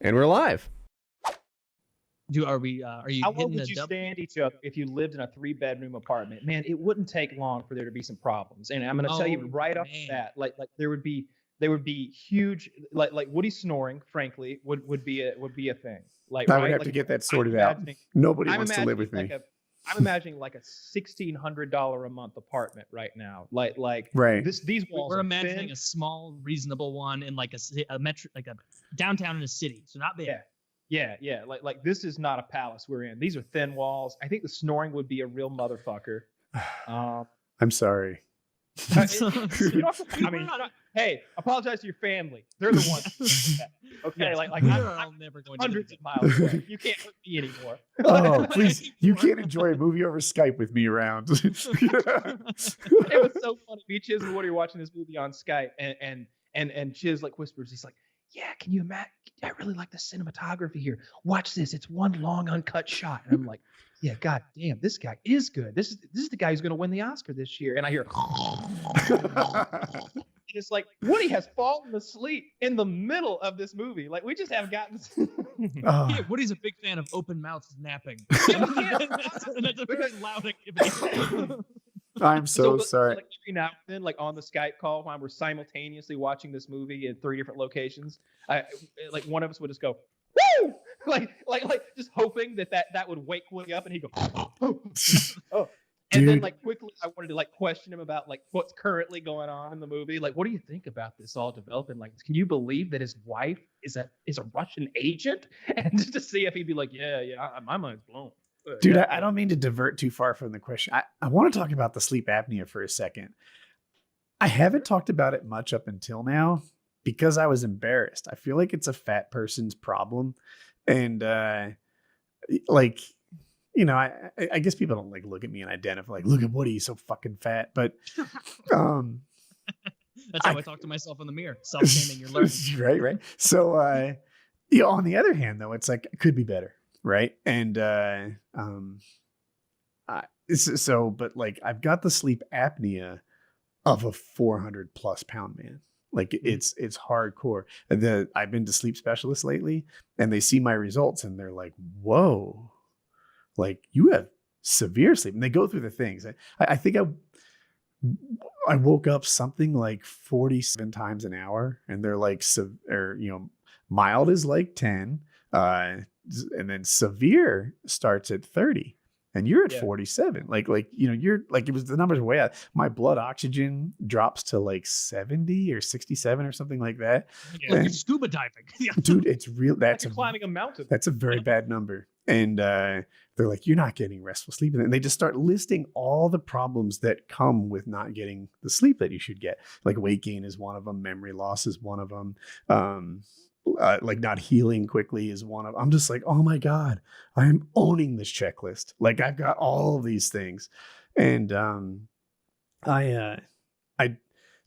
And we're live. Are you How well hitting would the you double? stand each other if you lived in a 3-bedroom apartment? Man, it wouldn't take long for there to be some problems. And I'm going to tell you Oh, right off the man. bat, like there would be huge, like Woody snoring, frankly, would be a thing. Like, I would right? have Like, to get that I'm sorted out. imagining- Nobody I'm wants to live imagining with me. I'm imagining like a $1,600 a month apartment right now. Like Right. these walls We're are imagining thin. a small, reasonable one in like a metro, like a downtown in a city, so not big. Yeah. Like this is not a palace we're in. These are thin walls. I think the snoring would be a real motherfucker. I'm sorry. You know, I mean, hey, apologize to your family. They're the ones. Okay, Yes, like I'm never going to hundreds of miles away. You can't hurt me anymore. Oh, please. You can't enjoy a movie over Skype with me around. It was so funny. Me, Chiz, and Woody are watching this movie on Skype, and Chiz like whispers, he's like, "Yeah, can you imagine? I really like the cinematography here. Watch this. It's one long uncut shot." And I'm like, "Yeah, god damn, this guy is good. This is the guy who's going to win the Oscar this year." And I hear, it's like Woody has fallen asleep in the middle of this movie. Like we just haven't gotten. Yeah, Woody's a big fan of open mouth napping. That's a very loud activity. I'm so sorry. Like every now and then, like on the Skype call, when we're simultaneously watching this movie at 3 different locations, like one of us would just go, "Woo!" like just hoping that would wake Woody up, and he'd go, "Oh." And then, like, quickly, I wanted to like question him about like what's currently going on in the movie. Like, what do you think about this all developing? Like, can you believe that his wife is a Russian agent? And just to see if he'd be like, yeah, my mind's blown. Dude, Yeah. I don't mean to divert too far from the question. I want to talk about the sleep apnea for a second. I haven't talked about it much up until now because I was embarrassed. I feel like it's a fat person's problem. And like, you know, I guess people don't like look at me and identify like, look at Woody, he's so fucking fat. But That's how I talk to myself in the mirror. Self-shaming, you're learning. right. So you know, on the other hand, though, it's like it could be better, right? And but like I've got the sleep apnea of a 400 plus pound man. Like it's hardcore. I've been to sleep specialists lately, and they see my results, and they're like, "Whoa, like you have severe sleep." And they go through the things. I think I woke up something like 47 times an hour, and they're like, mild is like 10, and then severe starts at 30. And you're at 47. Like, you know, you're like, it was the numbers way out. My blood oxygen drops to like 70 or 67 or something like that. Yeah, like scuba diving. Yeah. Dude, it's real. That's like climbing a mountain. That's a very bad number. And they're like, you're not getting restful sleep. And they just start listing all the problems that come with not getting the sleep that you should get. Like weight gain is one of them. Memory loss is one of them. Like not healing quickly is one of them. I'm just like, oh my God, I am owning this checklist. Like I've got all of these things. And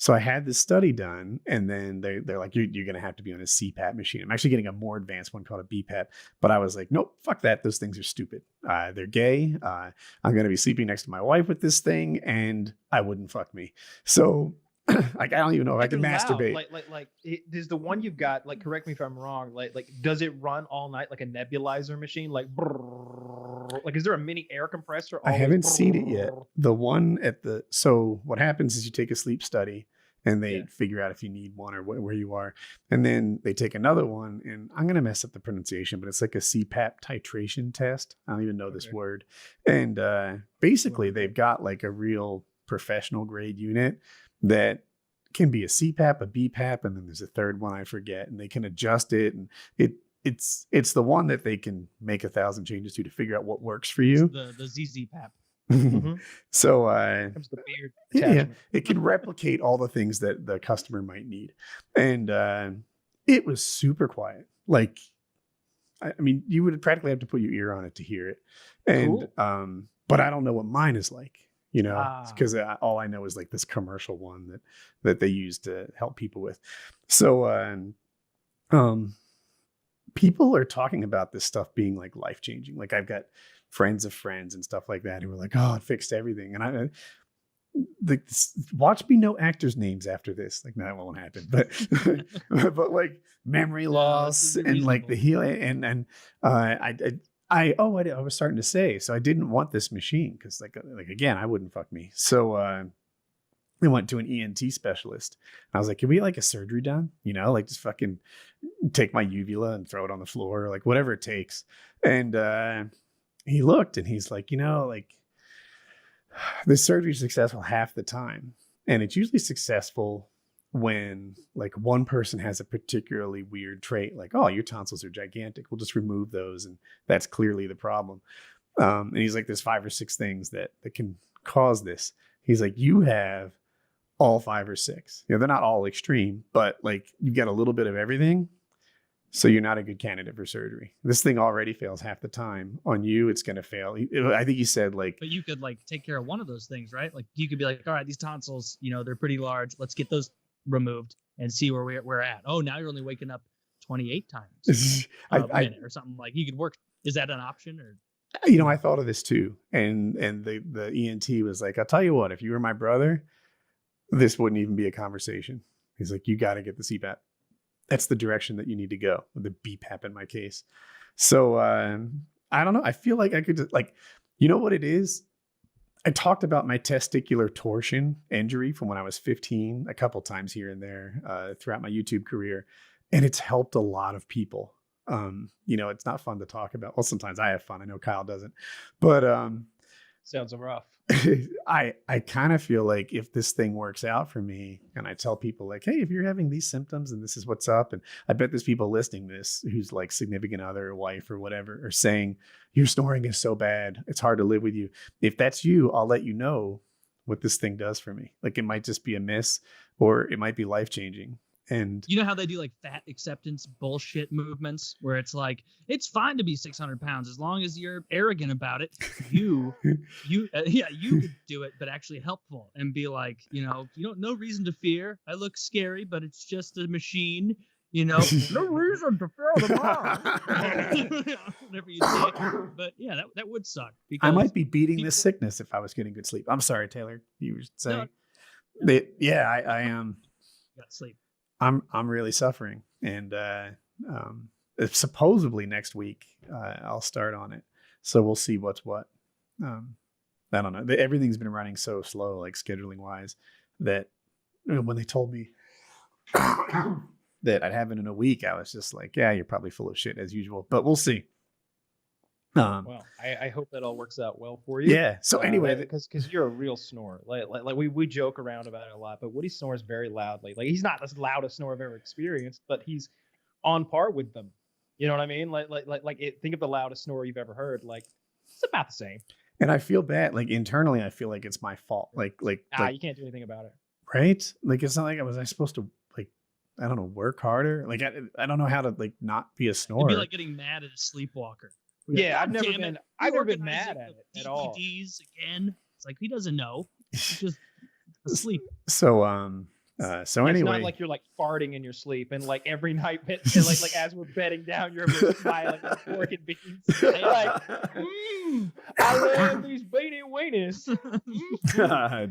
so I had this study done, and then they're like, you're going to have to be on a CPAP machine. I'm actually getting a more advanced one called a BPAP, but I was like, nope, fuck that. Those things are stupid. They're gay. I'm going to be sleeping next to my wife with this thing, and I wouldn't fuck me. So like, I don't even know if I can masturbate. Does the one you've got, like, correct me if I'm wrong, like, does it run all night like a nebulizer machine? Like, is there a mini air compressor? I haven't seen it yet. The one so what happens is you take a sleep study and they figure out if you need one or where you are. And then they take another one, and I'm going to mess up the pronunciation, but it's like a CPAP titration test. I don't even know this word. And basically they've got like a real professional grade unit that can be a CPAP, a BPAP, and then there's a third one I forget, and they can adjust it. And it's the one that they can make 1,000 changes to figure out what works for you. The ZZ-PAP. Mm-hmm. So comes the beard it can replicate all the things that the customer might need. And it was super quiet. Like, I mean, you would practically have to put your ear on it to hear it. And but I don't know what mine is like. You know, because all I know is like this commercial one that they use to help people with. So, people are talking about this stuff being like life-changing. Like I've got friends of friends and stuff like that who are like, oh, it fixed everything. And watch me know actors' names after this. Like, no, that won't happen. But but like memory loss and like the healing and I was starting to say, so I didn't want this machine because like again, I wouldn't fuck me. So we went to an ENT specialist. I was like, can we get like a surgery done? You know, like just fucking take my uvula and throw it on the floor, or like whatever it takes. And he looked and he's like, you know, like the surgery is successful half the time. And it's usually successful when like one person has a particularly weird trait, like, oh, your tonsils are gigantic. We'll just remove those. And that's clearly the problem. And he's like, there's 5 or 6 things that can cause this. He's like, you have all 5 or 6. You know, they're not all extreme, but like you get a little bit of everything. So you're not a good candidate for surgery. This thing already fails half the time. On you, it's going to fail. I think he said like... But you could like take care of one of those things, right? Like you could be like, all right, these tonsils, you know, they're pretty large. Let's get those removed and see where we're at. Oh, now you're only waking up 28 times a minute or something. Like you could work. Is that an option? Or you know, I thought of this too. And the ENT was like, I'll tell you what, if you were my brother, this wouldn't even be a conversation. He's like, you got to get the CPAP. That's the direction that you need to go, with the BPAP in my case. So I don't know. I feel like I could just, like, you know what it is? I talked about my testicular torsion injury from when I was 15 a couple times here and there throughout my YouTube career. And it's helped a lot of people. You know, it's not fun to talk about. Well, sometimes I have fun. I know Kyle doesn't. But sounds rough. I kind of feel like if this thing works out for me and I tell people like, hey, if you're having these symptoms and this is what's up, and I bet there's people listening to this who's like significant other or wife or whatever, or saying your snoring is so bad, it's hard to live with you. If that's you, I'll let you know what this thing does for me. Like it might just be a miss or it might be life-changing. And you know how they do like fat acceptance bullshit movements where it's like, it's fine to be 600 pounds as long as you're arrogant about it. You could do it, but actually helpful and be like, you know, no reason to fear. I look scary, but it's just a machine, you know, no reason to fear the bomb. Whatever you say. But yeah, that would suck. Because I might be beating this sickness if I was getting good sleep. I'm sorry, Taylor. You were saying, I am. Got sleep. I'm really suffering, and supposedly next week I'll start on it. So we'll see what's what. I don't know. Everything's been running so slow, like scheduling wise, that when they told me that I'd have it in a week, I was just like, yeah, you're probably full of shit as usual. But we'll see. Well, I hope that all works out well for you. Yeah. So anyway, because you're a real snorer. Like we joke around about it a lot, but Woody snores very loudly. Like he's not the loudest snorer I've ever experienced, but he's on par with them. You know what I mean? Think of the loudest snore you've ever heard. Like it's about the same. And I feel bad. Like internally, I feel like it's my fault. Like you can't do anything about it. Right? Like it's not like I supposed to like, I don't know, work harder. Like I don't know how to like not be a snorer. It'd be like getting mad at a sleepwalker. Yeah, I've never been mad at it at all. DVDs again. It's like he doesn't know. He's just asleep. So anyway, it's not like you're like farting in your sleep and like every night, like as we're bedding down, you're smiling and pork and beans. Like, I love these beanie weenies.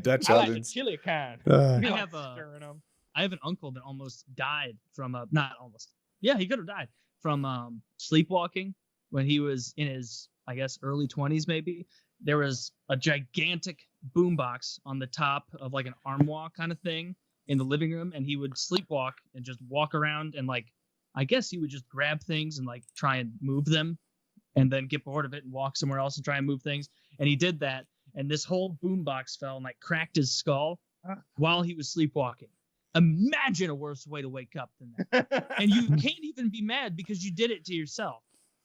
Dutch I like ovens. the chili kind. I have an uncle that almost died from not almost. Yeah, he could have died from sleepwalking. When he was in his, I guess, early 20s, maybe, there was a gigantic boombox on the top of like an armoire kind of thing in the living room. And he would sleepwalk and just walk around and like, I guess he would just grab things and like try and move them and then get bored of it and walk somewhere else and try and move things. And he did that. And this whole boombox fell and like cracked his skull while he was sleepwalking. Imagine a worse way to wake up than that. And you can't even be mad because you did it to yourself.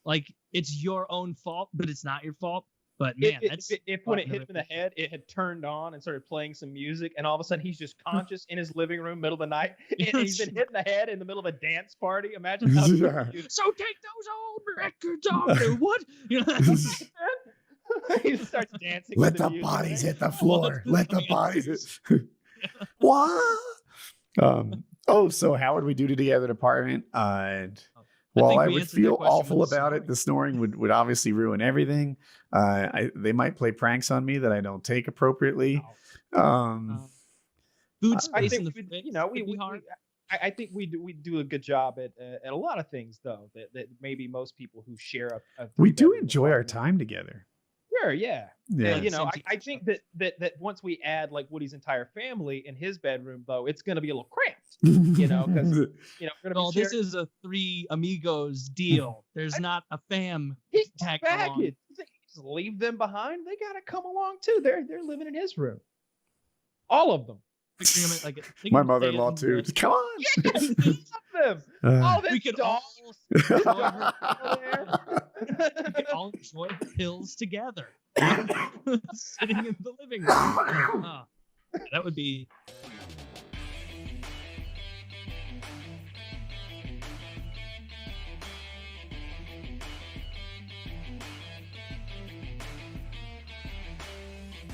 Like it's your own fault, but it's not your fault. But man, if when it hit him in the head, it had turned on and started playing some music, and all of a sudden he's just conscious in his living room, middle of the night, and he's been hit in the head in the middle of a dance party. Imagine how. So take those old records off. Or what? He starts dancing. Let the bodies hit the floor. Let the bodies. What? So how would we do to the other department? While think I we would answered that feel question awful with the about it, the snoring would obviously ruin everything. They might play pranks on me that I don't take appropriately. Food I space think in the we- fridge you know would be hard. I think we do a good job at a lot of things though that maybe most people who share a we do three-bedroom enjoy our apartment- time together. Sure, yeah. Yeah. You know, Same I team. think that once we add like Woody's entire family in his bedroom, though, it's going to be a little cramped. you know, 'cause- You know, we're gonna Well, be this sharing is a 3 amigos deal. There's not a fam tagged along. baggage. Just leave them behind. They got to come along too. They're living in his room. All of them. Picturing them like My mother-in-law too. Just, come on. Yes, all of them. All We this could dog. all Enjoy we could all enjoy the pills together, sitting in the living room. That would be